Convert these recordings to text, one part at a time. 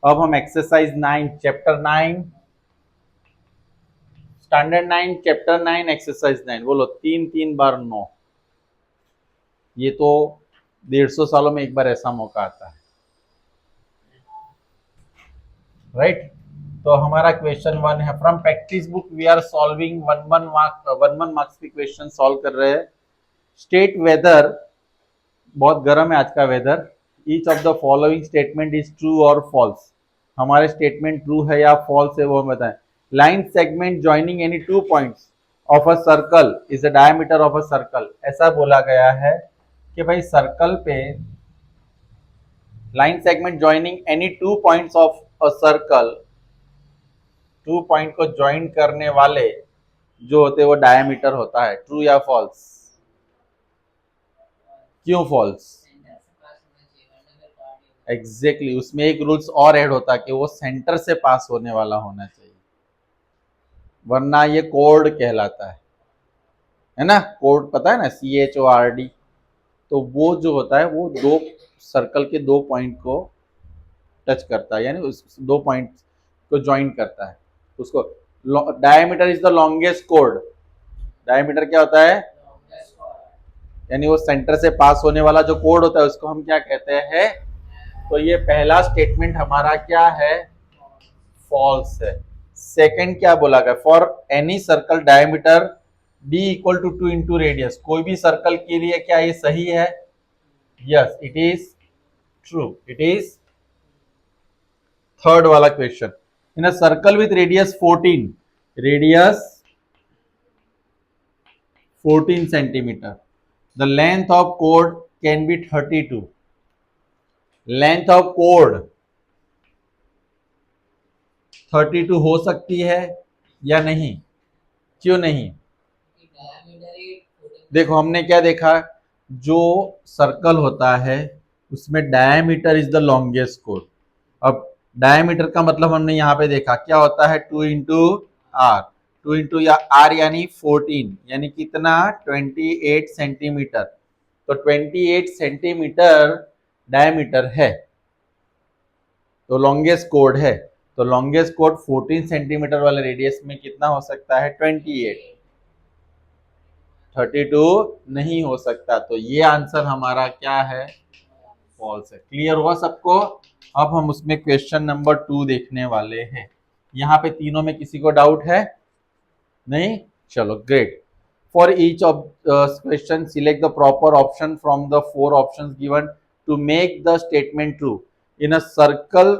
अब हम exercise 9 chapter 9 standard 9 chapter 9 exercise 9 बोलो, 3 3 बार 9। ये तो 150 सालों में एक बार ऐसा मौका आता है, राइट। तो हमारा क्वेश्चन 1 है, from practice book we are solving one one marks के क्वेश्चन सॉल्व कर रहे हैं। स्टेट वेदर, बहुत गर्म है आज का weather. Each of the following statement is true और फॉल्स। हमारे स्टेटमेंट ट्रू है या फॉल्स है वो हम बताएं। Line segment joining any 2 points of a circle is the diameter of a circle. ऐसा बोला गया है कि भाई सर्कल पे line segment joining any 2 points of a circle, 2 point को ज्वाइन करने वाले जो होते हैं वो डायमीटर होता है। ट्रू या फॉल्स? क्यों फॉल्स? एग्जैक्टली, उसमें एक रूल्स और ऐड होता है कि वो सेंटर से पास होने वाला होना चाहिए, वरना ये कोड कहलाता है ना। कोड पता है ना, CHORD। तो वो जो होता है वो दो सर्कल के 2 पॉइंट को टच करता है, यानी उस 2 पॉइंट को ज्वाइन करता है उसको। Diameter is the longest code. Diameter क्या होता है? यानी वो सेंटर से पास होने वाला जो कोड होता है उसको हम क्या कहते हैं? तो ये पहला स्टेटमेंट हमारा क्या है? फॉल्स है। सेकंड क्या बोला गया? For any circle diameter d equal to 2 into radius. कोई भी सर्कल के लिए क्या ये सही है? Yes it is true, it is third वाला question. In a circle with radius 14, radius 14 centimetre, the length of कोड कैन बी 32। लेंथ ऑफ कोड 32 हो सकती है या नहीं? क्यों नहीं? देखो हमने क्या देखा, जो सर्कल होता है उसमें diameter is the longest code. अब डायमीटर का मतलब हमने यहाँ पे देखा क्या होता है? 2 इंटू आर। 2 इंटू या आर यानी 14, यानी कितना? 28 सेंटीमीटर। तो 28 सेंटीमीटर डायमीटर है, तो लॉन्गेस्ट कोड है। तो लॉन्गेस्ट कोड 14 सेंटीमीटर वाले रेडियस में कितना हो सकता है? 28। 32 नहीं हो सकता। तो ये आंसर हमारा क्या है? फॉल्स है। क्लियर हुआ सबको? अब हम उसमें क्वेश्चन नंबर 2 देखने वाले हैं। यहाँ पे तीनों में किसी को डाउट है? नहीं? चलो great. For each of question select the proper option from the 4 options given to make the statement true. In a circle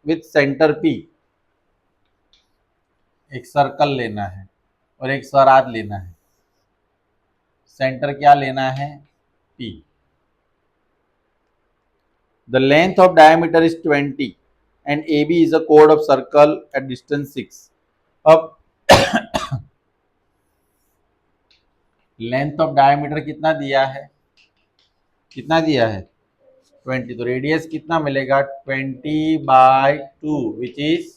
with centre P, एक सर्कल लेना है और एक स्वराज लेना है। सेंटर क्या लेना है? P। The length of diameter is 20 and AB is a chord of circle at distance 6। अब लेंथ ऑफ डायमीटर कितना दिया है? कितना दिया है? 20। तो रेडियस कितना मिलेगा? 20/2 विच इज,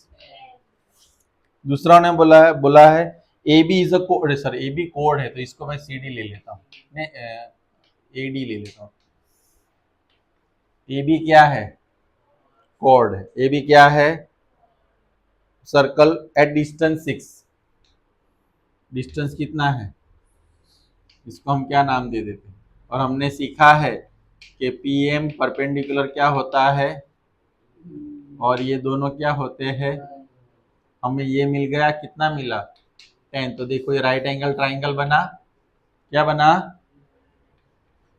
दूसरा ने बोला है A B is a code. Sir A B code है तो इसको मैं सी डी ले लेता हूँ, नहीं ए डी ले लेता हूँ। ए बी क्या है? कोड है। ए बी क्या है? Circle at distance 6। डिस्टेंस कितना है? इसको हम क्या नाम दे देते हैं? और हमने सीखा है कि पी एम परपेंडिकुलर क्या होता है और ये दोनों क्या होते हैं। हमें ये मिल गया, कितना मिला? 10। तो देखो ये राइट एंगल ट्राइंगल बना। क्या बना?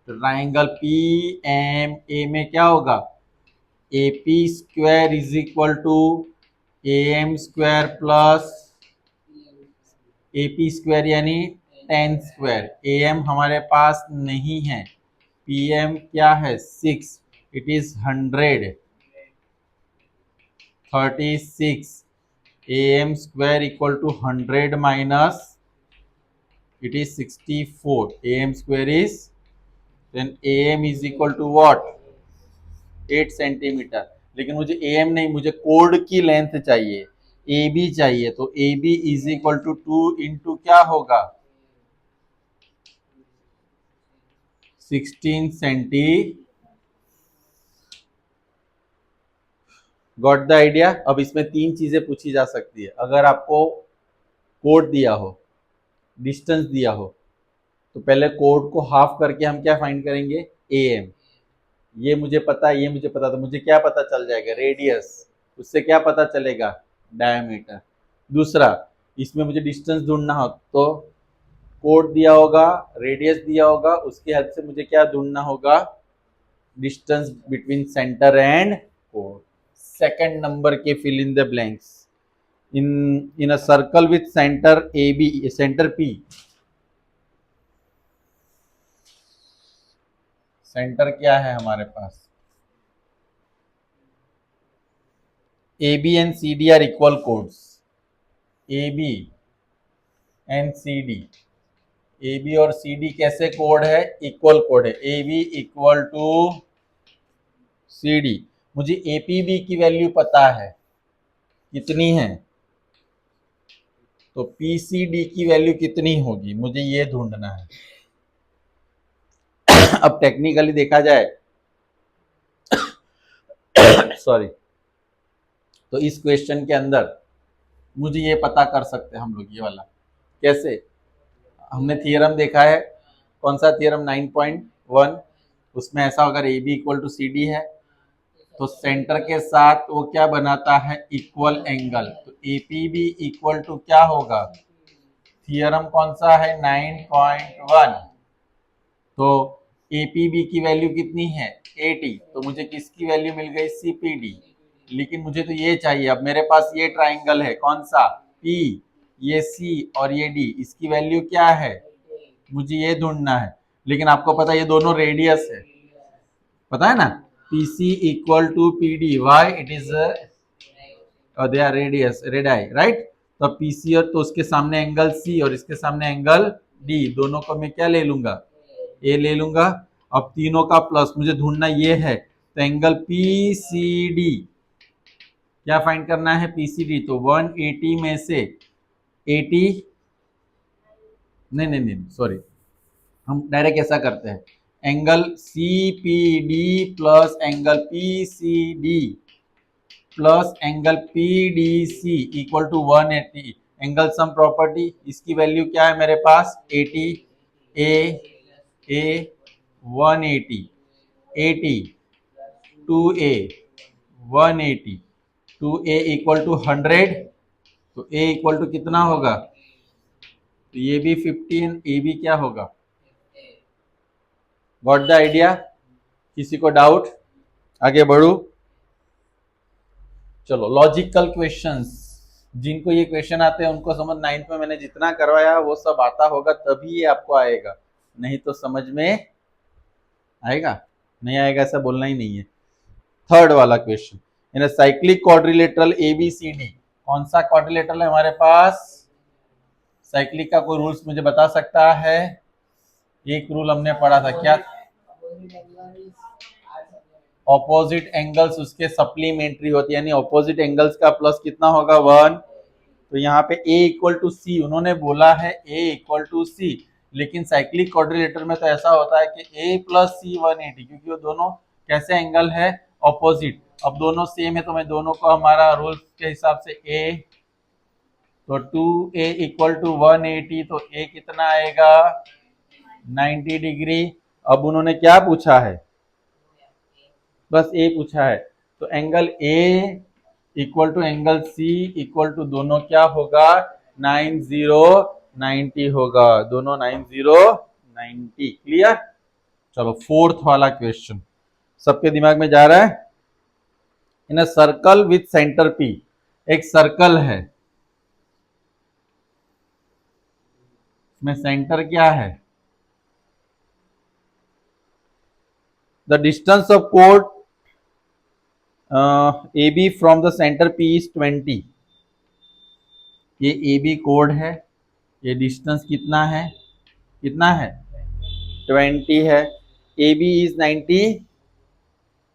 ट्राइंगल पी एम ए में क्या होगा? A P square is equal to A M square plus A P square यानी 10 स्क्वायर। ए एम हमारे पास नहीं है, पी एम क्या है? 6। It is 100, 36। A M square equal to 100 minus it is 64। A M square is, then A M is equal to what? 8 centimetre. लेकिन मुझे A M नहीं, मुझे कोड की लेंथ चाहिए, ए बी चाहिए। तो A B is equal to 2 into क्या होगा? 16 सेंटी गॉट द आइडिया। अब इसमें तीन चीजें पूछी जा सकती है। अगर आपको कोड दिया हो, डिस्टेंस दिया हो, तो पहले कोड को हाफ करके हम क्या फाइंड करेंगे, एम। ये मुझे पता है, ये मुझे पता, तो मुझे क्या पता चल जाएगा, रेडियस। उससे क्या पता चलेगा, डायमीटर। दूसरा, इसमें मुझे डिस्टेंस ढूंढना हो तो कोड दिया होगा, रेडियस दिया होगा, उसकी हेल्प से मुझे क्या ढूंढना होगा, डिस्टेंस बिटवीन सेंटर एंड कोड। सेकंड नंबर के fill in the blanks. In a circle with centre A B, centre P, centre क्या है हमारे पास, A B and C D are equal chords. A B and C D, A B और C D कैसे कोड है, equal कोड है। A B equal to C D. मुझे ए पी बी की वैल्यू पता है कितनी है, तो पी सी डी की वैल्यू कितनी होगी, मुझे ये ढूंढना है। अब टेक्निकली देखा जाए सॉरी, तो इस क्वेश्चन के अंदर मुझे ये पता कर सकते हैं हम लोग, ये वाला कैसे। हमने थियरम देखा है, कौन सा थियरम, 9.1। उसमें ऐसा अगर A B equal to C D है तो सेंटर के साथ वो क्या बनाता है, इक्वल एंगल। तो A P B equal to क्या होगा, थियरम कौन सा है, 9.1। तो ए पी बी की वैल्यू कितनी है, 80। तो मुझे किसकी वैल्यू मिल गई, सी पी डी। लेकिन मुझे तो ये चाहिए, अब मेरे पास ये ट्राइंगल है, कौन सा, पी, ये सी और ये डी, इसकी वैल्यू क्या है, मुझे ये ढूंढना है। लेकिन आपको पता है ये दोनों रेडियस है, पता है ना, P C equal to P D, why it is they are radius, radii, right. तो पी सी और तो उसके सामने एंगल सी और इसके सामने एंगल डी, दोनों को मैं क्या ले लूंगा, ए ले लूंगा। अब तीनों का प्लस मुझे ढूंढना ये है, तो एंगल पी सी डी क्या फाइंड करना है, पी सी डी। तो 180 में से 80, नहीं नहीं नहीं सॉरी, हम डायरेक्ट ऐसा करते हैं, angle C P D plus angle P C D plus angle P D C equal to 180। Angle sum property, इसकी वैल्यू क्या है मेरे पास, 80, ए 180, 80 2a 180, 2a इक्वल टू 100। तो a इक्वल टू कितना होगा, तो ये भी 15, ए भी क्या होगा, गॉट द आइडिया। किसी को डाउट, आगे बढ़ू। चलो लॉजिकल क्वेश्चंस, जिनको ये क्वेश्चन आते हैं उनको समझ, 9th में मैंने जितना करवाया वो सब आता होगा तभी ये आपको आएगा, नहीं तो समझ में आएगा, नहीं आएगा ऐसा बोलना ही नहीं है। थर्ड वाला question, in cyclic quadrilateral A B C D, कौन सा क्वाड्रिलेटरल है हमारे पास, साइक्लिक का कोई रूल्स मुझे बता सकता है, एक रूल हमने पढ़ा था क्या, ऑपोजिट एंगल्स उसके सप्लीमेंट्री होती है, यानी ऑपोजिट एंगल्स का प्लस कितना होगा, 1। तो यहाँ पे a इक्वल टू सी उन्होंने बोला है, a इक्वल टू सी, लेकिन साइक्लिक क्वाड्रिलेटर में तो ऐसा होता है कि a प्लस सी 180, क्योंकि वो दोनों कैसे एंगल है, ऑपोजिट। अब दोनों सेम है तो मैं दोनों को हमारा रूल के हिसाब से a, तो 2a इक्वल टू 180, तो a कितना आएगा, 90 डिग्री। अब उन्होंने क्या पूछा है, बस ए पूछा है, तो angle A equal to angle C equal to दोनों क्या होगा, 90 होगा, दोनों 90। क्लियर। चलो फोर्थ वाला क्वेश्चन सबके दिमाग में जा रहा है। In a circle with centre P, एक सर्कल है, इसमें सेंटर क्या है, द डिस्टेंस ऑफ कोड A B from the centre P is 20। ये ए बी कोड है, ये डिस्टेंस कितना है, कितना है, 20 है। ए बी इज 90,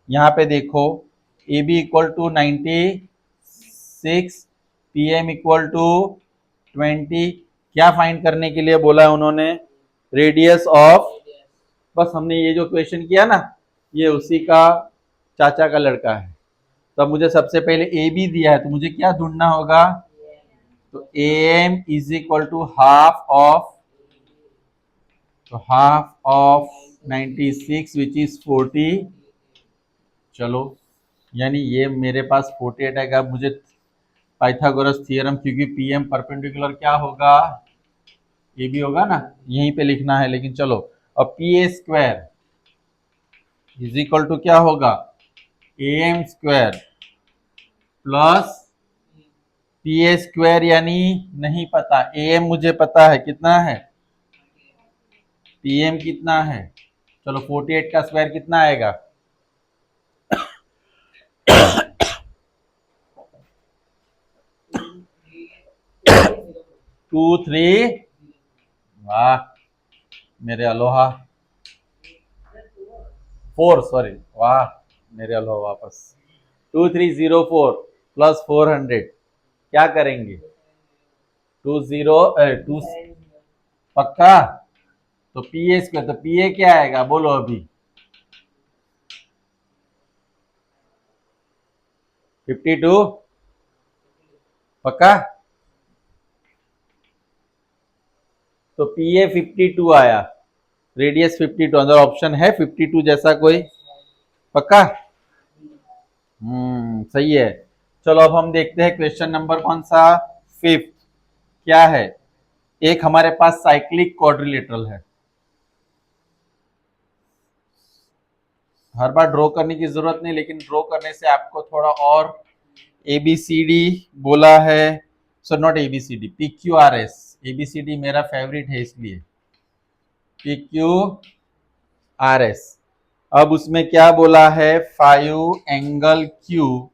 यहाँ पे देखो A B equal to 96, P M equal to 20। क्या फाइंड करने के लिए बोला है उन्होंने, रेडियस ऑफ, बस हमने ये जो क्वेश्चन किया ना, ये उसी का चाचा का लड़का है, तब मुझे सबसे पहले ए बी दिया है, तो मुझे क्या ढूंढना होगा? तो A M is equal to half of, तो हाफ ऑफ 96 विच इज 40। चलो, यानी ये मेरे पास 48 आएगा। मुझे पाइथागोरस थ्योरम, क्योंकि पी एम परपेंडिकुलर क्या होगा? ये भी होगा ना, यहीं पे लिखना है, लेकिन चलो। अब P A square is equal to क्या होगा? A M square plus P A square, यानी नहीं पता, ए एम मुझे पता है कितना है, पी एम कितना है। चलो 48 का स्क्वायर कितना आएगा? 23, वाह मेरे अलोहा, 4, सॉरी, वाह मेरे अलोहा वापस। 2304 प्लस 400 क्या करेंगे? 2 पक्का? तो पी ए स्क्वायर, तो पी ए क्या आएगा बोलो अभी? 52 पक्का? तो पी ए 52 आया, रेडियस 52, अंदर ऑप्शन है 52 जैसा कोई? पक्का? सही है। चलो अब हम देखते हैं क्वेश्चन नंबर कौन सा, 5th। क्या है? एक हमारे पास साइक्लिक क्वाड्रिलेटरल है। हर बार ड्रॉ करने की जरूरत नहीं, लेकिन ड्रॉ करने से आपको थोड़ा और, ABCD बोला है, so not ABCD, PQRS। ABCD मेरा फेवरेट है इसलिए PQRS। अब उसमें क्या बोला है? 5 angle Q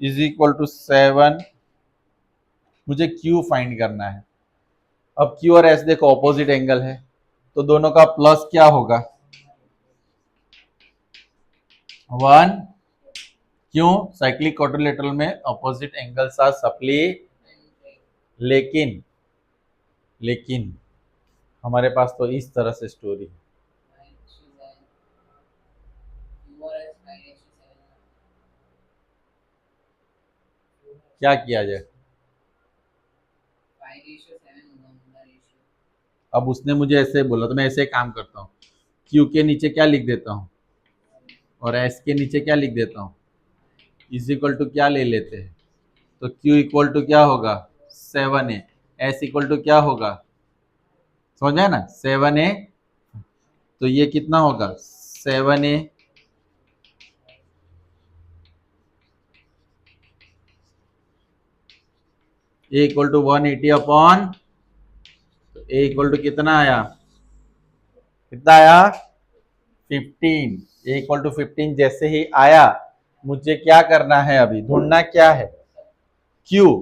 is equal to 7। मुझे Q फाइंड करना है। अब Q और S देखो ऑपोजिट एंगल है, तो दोनों का प्लस क्या होगा? 1। क्यों? साइक्लिक क्वाड्रिलेटरल में ऑपोजिट एंगल्स आर सप्ली, लेकिन लेकिन हमारे पास तो इस तरह से स्टोरी है। क्या किया जाए? अब उसने मुझे ऐसे बोला, तो मैं ऐसे काम करता हूँ, क्यू के नीचे क्या लिख देता हूँ और एस के नीचे क्या लिख देता हूँ, इज इक्वल टू क्या ले लेते हैं, तो क्यू इक्वल टू क्या होगा? 7A। एस इक्वल टू क्या होगा? समझ आया ना? 7A। तो ये कितना होगा? 7A A equal to 180 upon, A equal to कितना आया? कितना आया? 15। ए इक्वल टू 15 जैसे ही आया, मुझे क्या करना है? अभी ढूंढना क्या है? क्यू।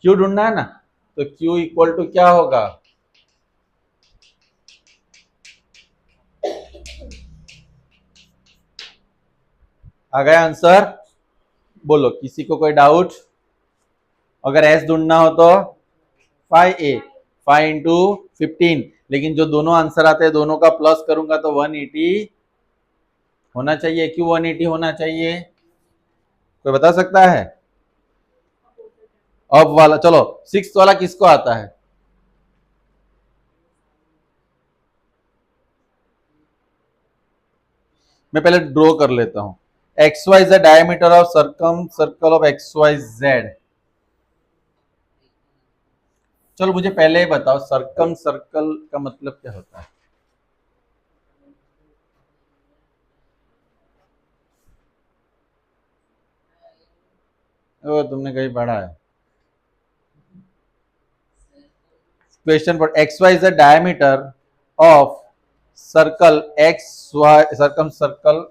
क्यू ढूंढना है ना, तो क्यू इक्वल टू क्या होगा? आ गया आंसर? बोलो, किसी को कोई डाउट? अगर एस ढूंढना हो तो 5A, 5 इंटू 15, लेकिन जो दोनों आंसर आते हैं दोनों का प्लस करूंगा तो 180 होना चाहिए। क्यों 180 होना चाहिए? कोई बता सकता है? अब वाला, चलो 6 वाला किसको आता है? मैं पहले ड्रॉ कर लेता हूं। X Y is the diameter of circumcircle of X Y Z. चलो मुझे पहले ही बताओ, सर्कम सर्कल का मतलब क्या होता है? ओ, तुमने कहीं पढ़ा है? क्वेश्चन पर X Y is the diameter of circle X Y, circumcircle,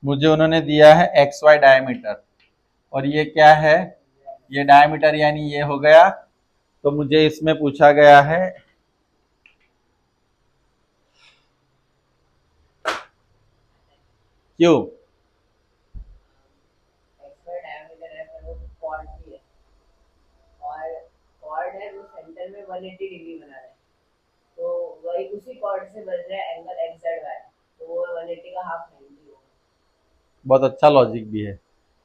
मुझे उन्होंने दिया है एक्स वाई डायमीटर, और ये क्या है? ये डायमीटर, यानी ये हो गया। तो मुझे इसमें पूछा गया है क्यों? 180 डिग्री बना रहे हैं, तो वही उसी कॉर्ड से बन रहा है एंगल एक्स जेड वाई, तो वो 180 का हाफ 90 होगा। बहुत अच्छा लॉजिक भी है,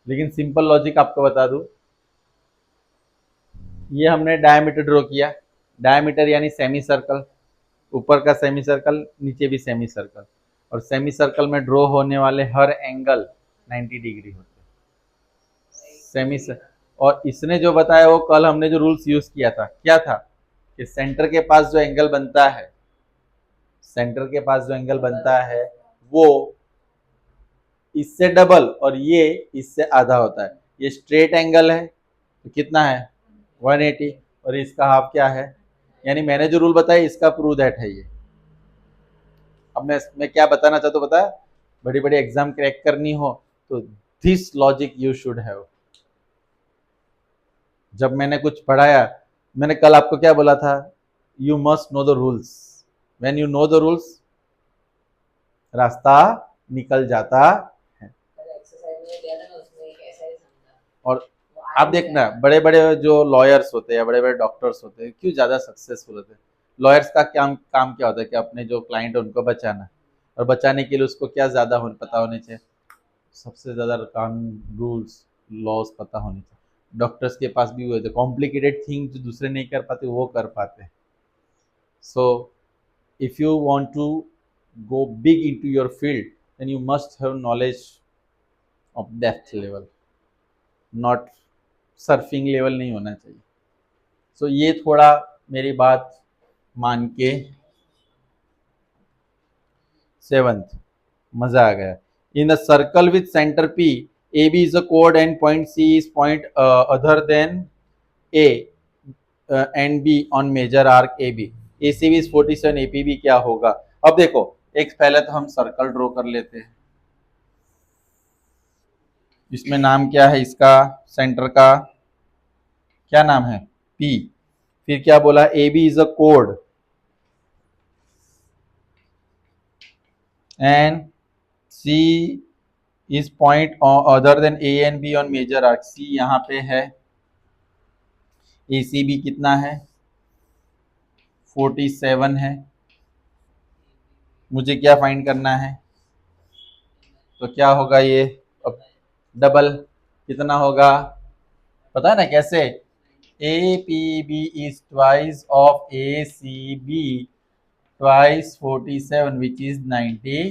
लेकिन सिंपल लॉजिक आपको बता दूं, ये हमने डायमीटर ड्रॉ किया, डायमीटर यानी सेमी सर्कल, ऊपर का सेमी सर्कल, नीचे भी सेमी सर्कल, और सेमी सर्कल में ड्रॉ होने वाले हर एंगल 90 डिग्री होते हैं। सेमी और इसने जो बताया वो कल हमने जो रूल्स यूज किया था, क्या था कि सेंटर के पास जो एंगल बनता है, सेंटर के पास जो एंगल बनता है वो इससे डबल और ये इससे आधा होता है। ये स्ट्रेट एंगल है तो कितना है 180, और इसका हाफ क्या है, यानी मैंने जो रूल बताया इसका प्रूव दैट है ये। अब मैं क्या बताना चाहता हूँ, पता है, बड़ी बड़ी एग्जाम क्रैक करनी हो तो this logic you should have. जब मैंने कुछ पढ़ाया, मैंने कल आपको क्या बोला था, you must know the rules, when you know the rules रास्ता निकल जाता है। एक्सरसाइज में दिया था ना, उसमें एक ऐसा ही समझा, और वो आप आ नहीं देखना रहा बड़े बड़े जो लॉयर्स होते हैं, बड़े बड़े डॉक्टर्स होते हैं, क्यों ज़्यादा सक्सेसफुल होते हैं। लॉयर्स का काम काम क्या होता है कि अपने जो क्लाइंट है उनको बचाना, और बचाने के लिए उसको क्या ज़्यादा पता होने चाहिए, सबसे ज़्यादा कानून रूल्स लॉज पता होने चाहिए। डॉक्टर्स के पास भी वो होते, कॉम्प्लिकेटेड थिंग जो दूसरे नहीं कर पाते वो कर पाते हैं। So if you want to go big into your field, then you must have knowledge of depth level, not surfing level नहीं होना चाहिए। सो ये थोड़ा मेरी बात मान के, सेवंथ मजा आ गया। In the circle with centre P, A B is a कोड and point C is point other than A and B on major arc A B, A C B is 47, A P B क्या होगा। अब देखो, एक पहले तो हम circle draw कर लेते हैं, इसमें नाम क्या है इसका, सेंटर का क्या नाम है, पी। फिर क्या बोला, ए बी इज अ कोड and C is point other than A and B on major arc, C यहाँ पे है, ए सी बी कितना है 47 है, मुझे क्या फाइंड करना है, तो क्या होगा ये, अब डबल कितना होगा, पता है ना कैसे, A P B is twice of A C B twice 47 which is 90।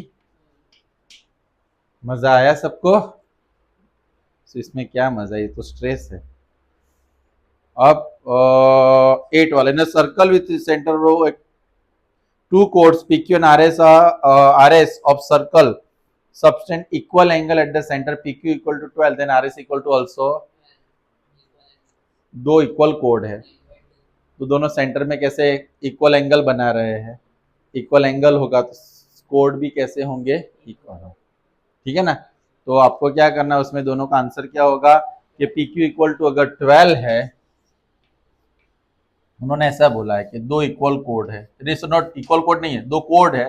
मजा आया सबको, तो इसमें क्या मजा, ये तो स्ट्रेस है। अब 8 वाले ने, circle with centre O two chords PQ and RS of circle subtend equal angle at the center, PQ equal to 12 then RS equal to also, दो इक्वल कोड है तो दोनों सेंटर में कैसे इक्वल एंगल बना रहे हैं, इक्वल एंगल होगा तो कोड भी कैसे होंगे, इक्वल हो, ठीक है ना। तो आपको क्या करना है, उसमें दोनों का आंसर क्या होगा कि PQ इक्वल टू अगर 12 है, उन्होंने ऐसा बोला है कि दो इक्वल कोड है, नॉट इक्वल कोड नहीं है, दो कोड है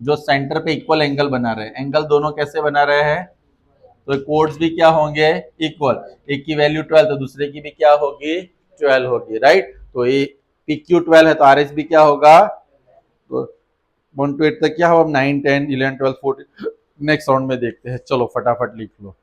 जो सेंटर पे इक्वल एंगल बना रहे हैं, एंगल दोनों कैसे बना रहे हैं, तो कोड्स भी क्या होंगे इक्वल, एक की वैल्यू 12 तो दूसरे की भी क्या होगी 12 होगी, राइट। तो ये PQ 12 है तो RS भी क्या होगा, तो 1 to 8 तक क्या हो, 9 10 11 12 14, नेक्स्ट राउंड में देखते हैं, चलो फटाफट लिख लो।